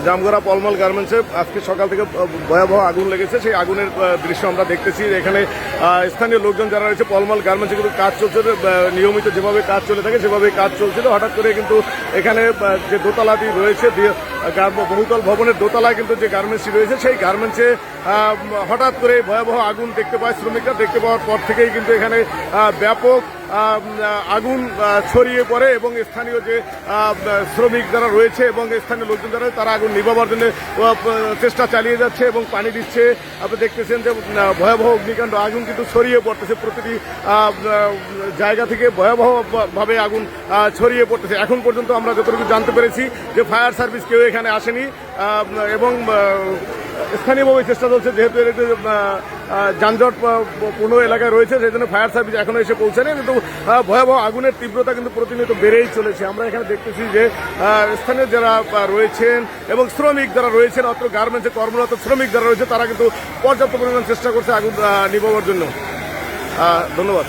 জামগড়া পলমল গার্মেন্টসে আজকে সকাল থেকে ভয়াবহ আগুন লেগেছে। সেই আগুনের দৃশ্য আমরা দেখতেছি। এখানে স্থানীয় লোকজন যারা রয়েছে, পলমল গার্মেন্টসে কিন্তু কাজ চলছে, নিয়মিত যেভাবে কাজ চলে থাকে সেভাবে কাজ চলছিল। হঠাৎ করে কিন্তু এখানে যে দোতলাটি রয়েছে, বহুতল ভবনের দোতলায় কিন্তু যে গার্মেন্টসটি রয়েছে, সেই গার্মেন্টসে হঠাৎ করে ভয়াবহ আগুন দেখতে পায় শ্রমিকরা। দেখতে পাওয়ার পর থেকেই কিন্তু এখানে ব্যাপক আগুন ছড়িয়ে পড়ে এবং স্থানীয় যে শ্রমিক যারা রয়েছে এবং স্থানীয় লোকজন যারা তারা আগুন নিভাবার জন্য চেষ্টা চালিয়ে যাচ্ছে এবং পানি দিচ্ছে। আপনি দেখতেছেন যে ভয়াবহ অগ্নিকাণ্ড, আগুন কিন্তু ছড়িয়ে পড়তেছে প্রতিটি জায়গা থেকে, ভয়াবহভাবে আগুন ছড়িয়ে পড়তেছে। এখন পর্যন্ত আমরা যতটুকু জানতে পেরেছি যে ফায়ার সার্ভিস কেউ এখানে আসেনি এবং স্থানীয়ভাবে চেষ্টা চলছে, যেহেতু এর একটু যানজট পূর্ণ এলাকায় রয়েছে, সেই জন্য ফায়ার সার্ভিস এখনো এসে পৌঁছায়নি। কিন্তু ভয়াবহ আগুনের তীব্রতা কিন্তু প্রতিনিয়ত বেড়েই চলেছে। আমরা এখানে দেখতেছি যে স্থানীয় যারা রয়েছেন এবং শ্রমিক যারা রয়েছেন, অত্র গার্মেন্টসে কর্মরত শ্রমিক যারা রয়েছে, তারা কিন্তু পর্যাপ্ত পরিমাণ চেষ্টা করছে আগুন নিভাবার জন্য। ধন্যবাদ।